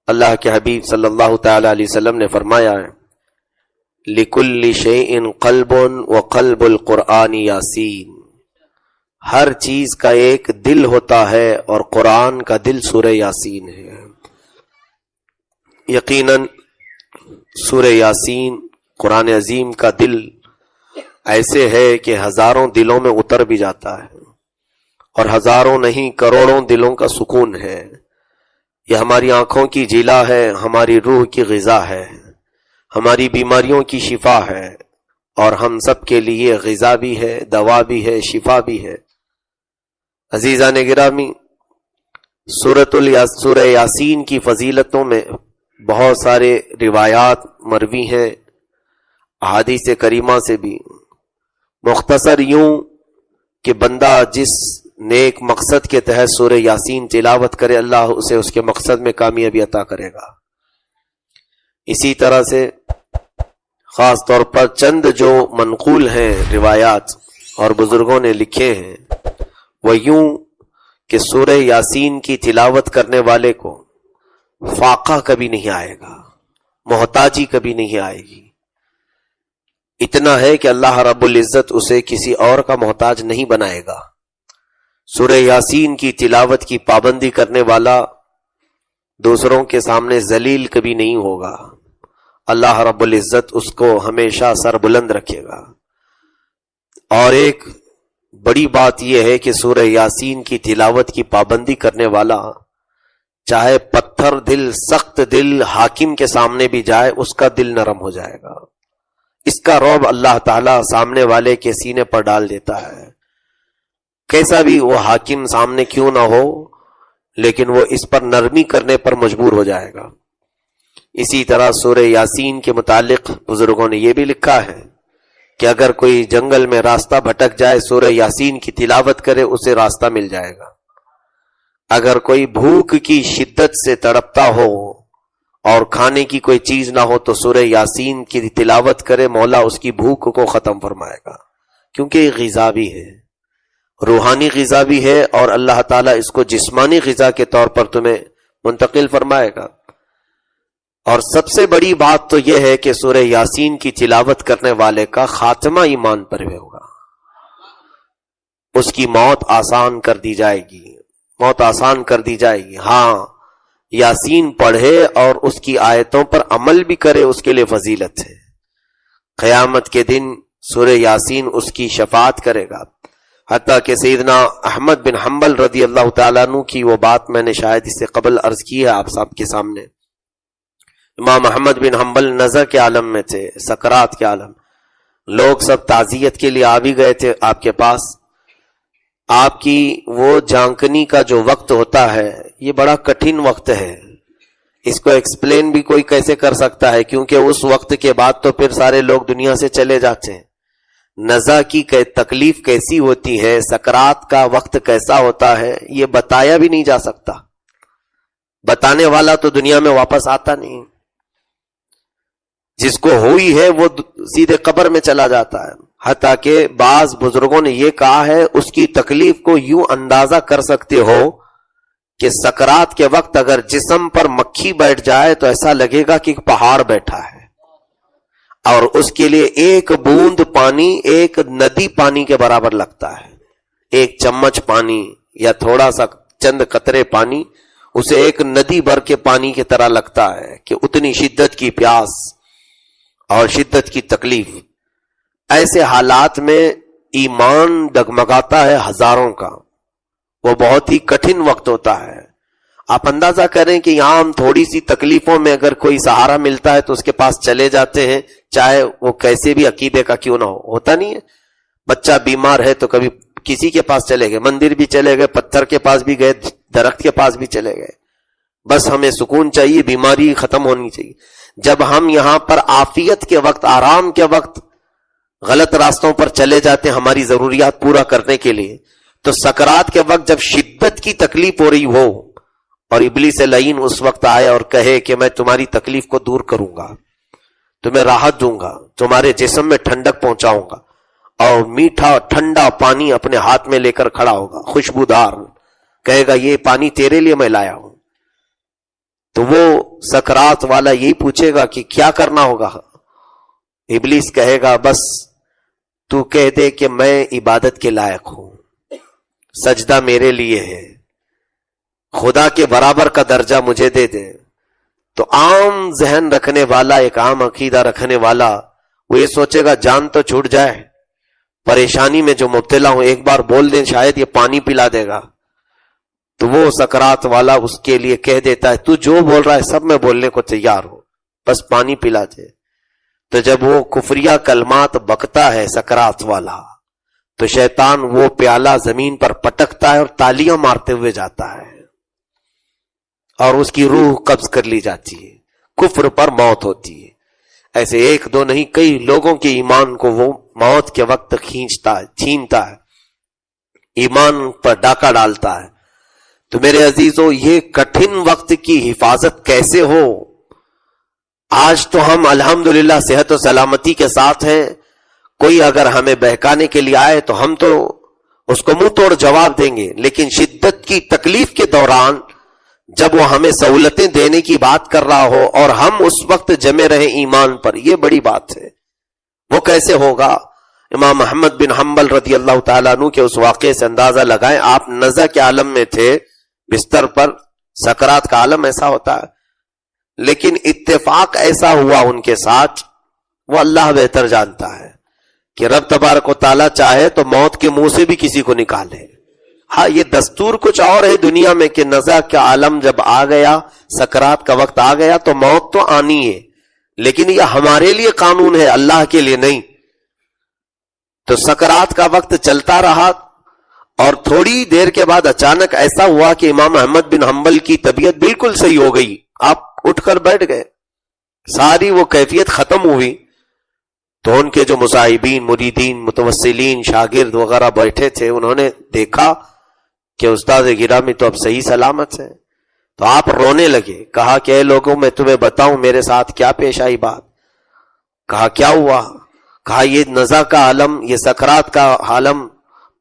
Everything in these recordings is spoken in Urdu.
اللہ کے حبیب صلی اللہ تعالی علیہ وسلم نے فرمایا ہے لِكُلِّ شَيْءٍ قَلْبٌ وَقَلْبُ الْقُرْآنِ یاسین، ہر چیز کا ایک دل ہوتا ہے اور قرآن کا دل سورہ یاسین ہے۔ یقیناً سورہ یاسین قرآن عظیم کا دل ایسے ہے کہ ہزاروں دلوں میں اتر بھی جاتا ہے، اور ہزاروں نہیں کروڑوں دلوں کا سکون ہے۔ یہ ہماری آنکھوں کی جیلا ہے، ہماری روح کی غذا ہے، ہماری بیماریوں کی شفا ہے، اور ہم سب کے لیے غذا بھی ہے، دوا بھی ہے، شفا بھی ہے۔ عزیزان گرامی، سورہ یاسین کی فضیلتوں میں بہت سارے روایات مروی ہیں، احادیث کریمہ سے بھی۔ مختصر یوں کہ بندہ جس نیک مقصد کے تحت سورہ یاسین تلاوت کرے، اللہ اسے اس کے مقصد میں کامیابی عطا کرے گا۔ اسی طرح سے خاص طور پر چند جو منقول ہیں روایات اور بزرگوں نے لکھے ہیں، وہ یوں کہ سورہ یاسین کی تلاوت کرنے والے کو فاقہ کبھی نہیں آئے گا، محتاجی کبھی نہیں آئے گی۔ اتنا ہے کہ اللہ رب العزت اسے کسی اور کا محتاج نہیں بنائے گا۔ سورہ یاسین کی تلاوت کی پابندی کرنے والا دوسروں کے سامنے ذلیل کبھی نہیں ہوگا، اللہ رب العزت اس کو ہمیشہ سر بلند رکھے گا۔ اور ایک بڑی بات یہ ہے کہ سورہ یاسین کی تلاوت کی پابندی کرنے والا چاہے پتھر دل، سخت دل حاکم کے سامنے بھی جائے، اس کا دل نرم ہو جائے گا۔ اس کا رعب اللہ تعالیٰ سامنے والے کے سینے پر ڈال دیتا ہے، کیسا بھی وہ حاکم سامنے کیوں نہ ہو، لیکن وہ اس پر نرمی کرنے پر مجبور ہو جائے گا۔ اسی طرح سورہ یاسین کے متعلق بزرگوں نے یہ بھی لکھا ہے کہ اگر کوئی جنگل میں راستہ بھٹک جائے، سورہ یاسین کی تلاوت کرے، اسے راستہ مل جائے گا۔ اگر کوئی بھوک کی شدت سے تڑپتا ہو اور کھانے کی کوئی چیز نہ ہو تو سورہ یاسین کی تلاوت کرے، مولا اس کی بھوک کو ختم فرمائے گا، کیونکہ یہ غذا بھی ہے، روحانی غذا بھی ہے، اور اللہ تعالیٰ اس کو جسمانی غذا کے طور پر تمہیں منتقل فرمائے گا۔ اور سب سے بڑی بات تو یہ ہے کہ سورہ یاسین کی تلاوت کرنے والے کا خاتمہ ایمان پر ہوگا، اس کی موت آسان کر دی جائے گی، موت آسان کر دی جائے گی۔ ہاں، یاسین پڑھے اور اس کی آیتوں پر عمل بھی کرے، اس کے لیے فضیلت ہے۔ قیامت کے دن سورہ یاسین اس کی شفاعت کرے گا۔ حتیٰ کہ سیدنا احمد بن حنبل رضی اللہ تعالیٰ عنہ کی وہ بات میں نے شاید اس سے قبل عرض کی ہے آپ سب کے سامنے۔ امام احمد بن حنبل نظر کے عالم میں تھے، سکرات کے عالم، لوگ سب تعزیت کے لیے آ بھی گئے تھے آپ کے پاس۔ آپ کی وہ جانکنی کا جو وقت ہوتا ہے، یہ بڑا کٹھن وقت ہے، اس کو ایکسپلین بھی کوئی کیسے کر سکتا ہے، کیونکہ اس وقت کے بعد تو پھر سارے لوگ دنیا سے چلے جاتے ہیں۔ نزا کی تکلیف کیسی ہوتی ہے، سکرات کا وقت کیسا ہوتا ہے، یہ بتایا بھی نہیں جا سکتا، بتانے والا تو دنیا میں واپس آتا نہیں، جس کو ہوئی ہے وہ سیدھے قبر میں چلا جاتا ہے۔ حتیٰ کہ بعض بزرگوں نے یہ کہا ہے اس کی تکلیف کو یوں اندازہ کر سکتے ہو کہ سکرات کے وقت اگر جسم پر مکھی بیٹھ جائے تو ایسا لگے گا کہ ایک پہاڑ بیٹھا ہے، اور اس کے لیے ایک بوند پانی ایک ندی پانی کے برابر لگتا ہے۔ ایک چمچ پانی یا تھوڑا سا چند قطرے پانی اسے ایک ندی بھر کے پانی کی طرح لگتا ہے، کہ اتنی شدت کی پیاس اور شدت کی تکلیف۔ ایسے حالات میں ایمان ڈگمگاتا ہے ہزاروں کا، وہ بہت ہی کٹھن وقت ہوتا ہے۔ آپ اندازہ کریں کہ یہاں ہم تھوڑی سی تکلیفوں میں اگر کوئی سہارا ملتا ہے تو اس کے پاس چلے جاتے ہیں، چاہے وہ کیسے بھی عقیدے کا کیوں نہ ہو، ہوتا نہیں ہے؟ بچہ بیمار ہے تو کبھی کسی کے پاس چلے گئے، مندر بھی چلے گئے، پتھر کے پاس بھی گئے، درخت کے پاس بھی چلے گئے، بس ہمیں سکون چاہیے، بیماری ختم ہونی چاہیے۔ جب ہم یہاں پر عافیت کے وقت، آرام کے وقت غلط راستوں پر چلے جاتے ہیں ہماری ضروریات پورا کرنے کے لیے، تو سکرات کے وقت جب شدت کی تکلیف ہو رہی ہو اور ابلیس لعین اس وقت آئے اور کہے کہ میں تمہاری تکلیف کو دور کروں گا، تمہیں راحت دوں گا، تمہارے جسم میں ٹھنڈک پہنچاؤں گا، اور میٹھا ٹھنڈا پانی اپنے ہاتھ میں لے کر کھڑا ہوگا، خوشبودار، کہے گا یہ پانی تیرے لیے میں لایا ہوں، تو وہ سکرات والا یہی پوچھے گا کہ کیا کرنا ہوگا. ابلیس کہے گا بس تو کہہ دے کہ میں عبادت کے لائق ہوں, سجدہ میرے لیے ہے, خدا کے برابر کا درجہ مجھے دے دے. تو عام ذہن رکھنے والا, ایک عام عقیدہ رکھنے والا, وہ یہ سوچے گا جان تو چھوٹ جائے, پریشانی میں جو مبتلا ہوں ایک بار بول دیں شاید یہ پانی پلا دے گا. تو وہ سکرات والا اس کے لیے کہہ دیتا ہے تو جو بول رہا ہے سب میں بولنے کو تیار ہوں, بس پانی پلا دے. تو جب وہ کفریہ کلمات بکتا ہے سکرات والا, تو شیطان وہ پیالہ زمین پر پٹکتا ہے اور تالیاں مارتے ہوئے جاتا ہے, اور اس کی روح قبض کر لی جاتی ہے, کفر پر موت ہوتی ہے. ایسے ایک دو نہیں, کئی لوگوں کے ایمان کو وہ موت کے وقت کھینچتا ہے, چھینتا ہے, ایمان پر ڈاکہ ڈالتا ہے. تو میرے عزیزو, یہ کٹھن وقت کی حفاظت کیسے ہو؟ آج تو ہم الحمدللہ صحت و سلامتی کے ساتھ ہیں, کوئی اگر ہمیں بہکانے کے لیے آئے تو ہم تو اس کو منہ توڑ جواب دیں گے, لیکن شدت کی تکلیف کے دوران جب وہ ہمیں سہولتیں دینے کی بات کر رہا ہو اور ہم اس وقت جمے رہے ایمان پر, یہ بڑی بات ہے. وہ کیسے ہوگا؟ امام احمد بن حنبل رضی اللہ تعالیٰ عنہ کے اس واقعے سے اندازہ لگائیں. آپ نزع کے عالم میں تھے, بستر پر, سکرات کا عالم ایسا ہوتا ہے, لیکن اتفاق ایسا ہوا ان کے ساتھ, وہ اللہ بہتر جانتا ہے کہ رب تبارک و تعالیٰ چاہے تو موت کے منہ سے بھی کسی کو نکالے. ہاں یہ دستور کچھ اور ہے دنیا میں کہ نزع کا عالم جب آ گیا, سکرات کا وقت آ گیا تو موت تو آنی ہے, لیکن یہ ہمارے لیے قانون ہے, اللہ کے لیے نہیں. تو سکرات کا وقت چلتا رہا اور تھوڑی دیر کے بعد اچانک ایسا ہوا کہ امام احمد بن حنبل کی طبیعت بالکل صحیح ہو گئی, آپ اٹھ کر بیٹھ گئے, ساری وہ کیفیت ختم ہوئی. تو ان کے جو مصاحبین, مریدین, متوسلین, شاگرد وغیرہ بیٹھے تھے, انہوں نے دیکھا کہ استاد گرامی تو اب صحیح سلامت ہے. تو آپ رونے لگے, کہا کہ اے لوگوں میں تمہیں بتاؤں میرے ساتھ کیا پیش آئی بات. کہا کیا ہوا؟ کہا یہ نزع کا عالم, یہ سکرات کا عالم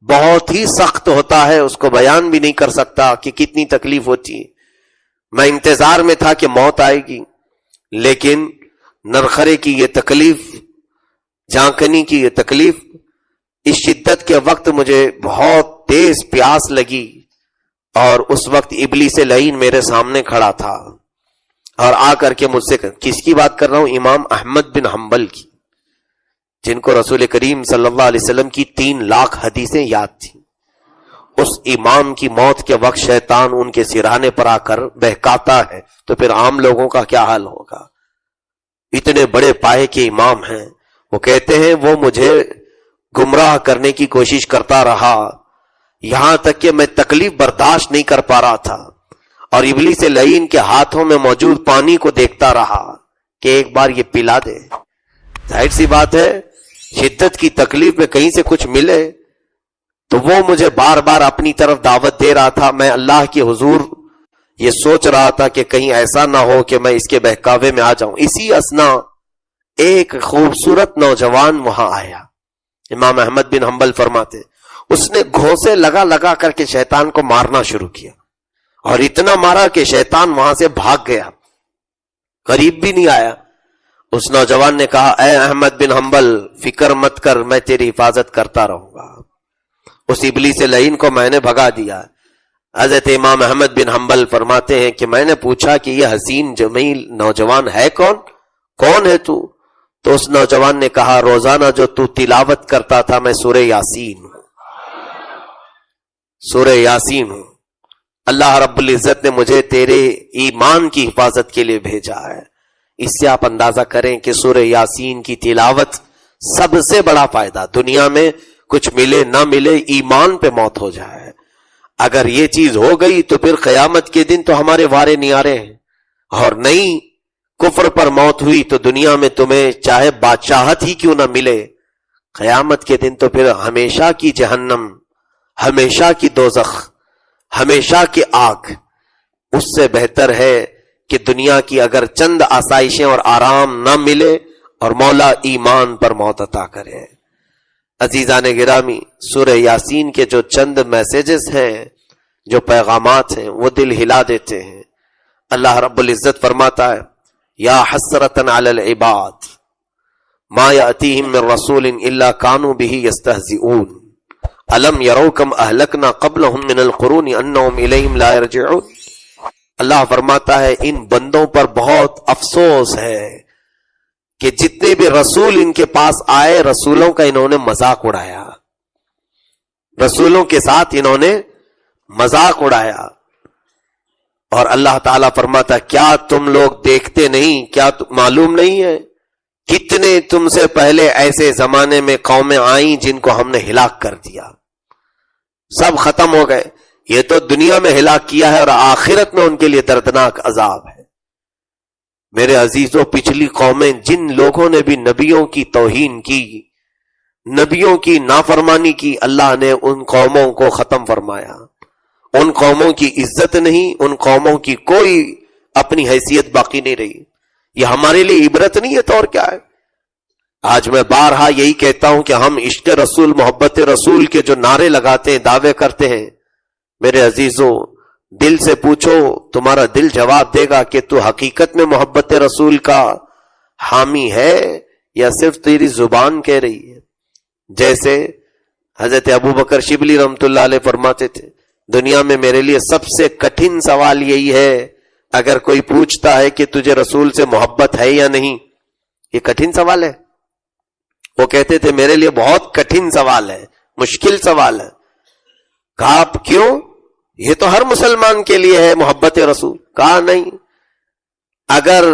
بہت ہی سخت ہوتا ہے, اس کو بیان بھی نہیں کر سکتا کہ کتنی تکلیف ہوتی ہے. میں انتظار میں تھا کہ موت آئے گی, لیکن نرخرے کی یہ تکلیف, جانکنی کی یہ تکلیف, اس شدت کے وقت مجھے بہت تیز پیاس لگی, اور اس وقت ابلیس لعین میرے سامنے کھڑا تھا اور آ کر کے مجھ سے, کس کی بات کر رہا ہوں؟ امام احمد بن حنبل کی, جن کو رسول کریم صلی اللہ علیہ وسلم کی 3 لاکھ حدیثیں یاد تھیں. اس امام کی موت کے وقت شیطان ان کے سرانے پر آ کر بہکاتا ہے, تو پھر عام لوگوں کا کیا حال ہوگا؟ اتنے بڑے پائے کے امام ہیں. وہ کہتے ہیں وہ مجھے گمراہ کرنے کی کوشش کرتا رہا, یہاں تک کہ میں تکلیف برداشت نہیں کر پا رہا تھا, اور ابلیس لعین کے ہاتھوں میں موجود پانی کو دیکھتا رہا کہ ایک بار یہ پلا دے. ظاہر سی بات ہے, شدت کی تکلیف میں کہیں سے کچھ ملے تو وہ مجھے بار بار اپنی طرف دعوت دے رہا تھا. میں اللہ کے حضور یہ سوچ رہا تھا کہ کہیں ایسا نہ ہو کہ میں اس کے بہکاوے میں آ جاؤں. اسی اثنا ایک خوبصورت نوجوان وہاں آیا. امام احمد بن حنبل فرماتے اس نے گھونسے لگا لگا کر کے شیطان کو مارنا شروع کیا, اور اتنا مارا کہ شیطان وہاں سے بھاگ گیا, قریب بھی نہیں آیا. اس نوجوان نے کہا اے احمد بن حنبل فکر مت کر, میں تیری حفاظت کرتا رہوں گا. اس ابلیس لعین کو میں نے بھگا دیا. حضرت امام احمد بن حنبل فرماتے ہیں کہ میں نے پوچھا کہ یہ حسین جمیل نوجوان ہے کون, کون ہے تو؟ تو اس نوجوان نے کہا روزانہ جو تو تلاوت کرتا تھا میں سورہ یاسین ہوں, سورہ یاسین ہوں. اللہ رب العزت نے مجھے تیرے ایمان کی حفاظت کے لیے بھیجا ہے. اس سے آپ اندازہ کریں کہ سورہ یاسین کی تلاوت سب سے بڑا فائدہ, دنیا میں کچھ ملے نہ ملے, ایمان پہ موت ہو جائے. اگر یہ چیز ہو گئی تو پھر قیامت کے دن تو ہمارے وارے نیارے ہیں, اور نہیں کفر پر موت ہوئی تو دنیا میں تمہیں چاہے بادشاہت ہی کیوں نہ ملے, قیامت کے دن تو پھر ہمیشہ کی جہنم, ہمیشہ کی دوزخ, ہمیشہ کی آگ. اس سے بہتر ہے کہ دنیا کی اگر چند آسائشیں اور آرام نہ ملے اور مولا ایمان پر موت عطا کرے. عزیزان گرامی, سورہ یاسین کے جو چند میسیجز ہیں, جو پیغامات ہیں, وہ دل ہلا دیتے ہیں. اللہ رب العزت فرماتا ہے یا حسرتن علی العباد ما یأتیہم من رسول الا کانوا بہ یستہزئون الم یروا کم اہلکنا قبلہم من القرون انہم الیہم لا یرجعون. اللہ فرماتا ہے ان بندوں پر بہت افسوس ہے کہ جتنے بھی رسول ان کے پاس آئے رسولوں کا انہوں نے مذاق اڑایا, رسولوں کے ساتھ انہوں نے مذاق اڑایا. اور اللہ تعالیٰ فرماتا کیا تم لوگ دیکھتے نہیں, کیا معلوم نہیں ہے کتنے تم سے پہلے ایسے زمانے میں قومیں آئیں جن کو ہم نے ہلاک کر دیا, سب ختم ہو گئے. یہ تو دنیا میں ہلاک کیا ہے اور آخرت میں ان کے لیے دردناک عذاب ہے. میرے عزیزوں, پچھلی قومیں جن لوگوں نے بھی نبیوں کی توہین کی, نبیوں کی نافرمانی کی, اللہ نے ان قوموں کو ختم فرمایا. ان قوموں کی عزت نہیں, ان قوموں کی کوئی اپنی حیثیت باقی نہیں رہی. یہ ہمارے لیے عبرت نہیں ہے تو اور کیا ہے. آج میں بارہا یہی کہتا ہوں کہ ہم عشق رسول, محبت رسول کے جو نعرے لگاتے ہیں, دعوے کرتے ہیں, میرے عزیزوں دل سے پوچھو, تمہارا دل جواب دے گا کہ تو حقیقت میں محبت رسول کا حامی ہے یا صرف تیری زبان کہہ رہی ہے. جیسے حضرت ابوبکر شبلی رحمۃ اللہ علیہ فرماتے تھے دنیا میں میرے لیے سب سے کٹھن سوال یہی ہے, اگر کوئی پوچھتا ہے کہ تجھے رسول سے محبت ہے یا نہیں, یہ کٹھن سوال ہے. وہ کہتے تھے میرے لیے بہت کٹھن سوال ہے, مشکل سوال ہے. کہا آپ کیوں, یہ تو ہر مسلمان کے لیے ہے محبت رسول. کہا نہیں, اگر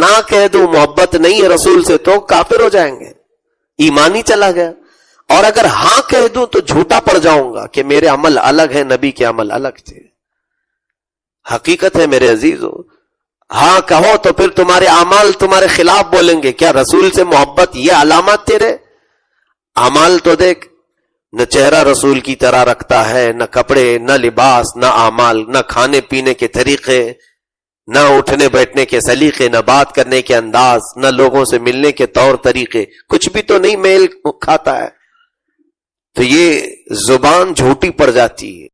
نہ کہہ دوں محبت نہیں ہے رسول سے تو کافر ہو جائیں گے, ایمان ہی چلا گیا. اور اگر ہاں کہہ دوں تو جھوٹا پڑ جاؤں گا کہ میرے عمل الگ ہیں, نبی کے عمل الگ تھے. حقیقت ہے میرے عزیزو, ہاں کہو تو پھر تمہارے اعمال تمہارے خلاف بولیں گے. کیا رسول سے محبت یہ علامات تیرے؟ اعمال تو دیکھ, نہ چہرہ رسول کی طرح رکھتا ہے, نہ کپڑے, نہ لباس, نہ اعمال, نہ کھانے پینے کے طریقے, نہ اٹھنے بیٹھنے کے سلیقے, نہ بات کرنے کے انداز, نہ لوگوں سے ملنے کے طور طریقے, کچھ بھی تو نہیں میل کھاتا ہے. تو یہ زبان جھوٹی پڑ جاتی ہے.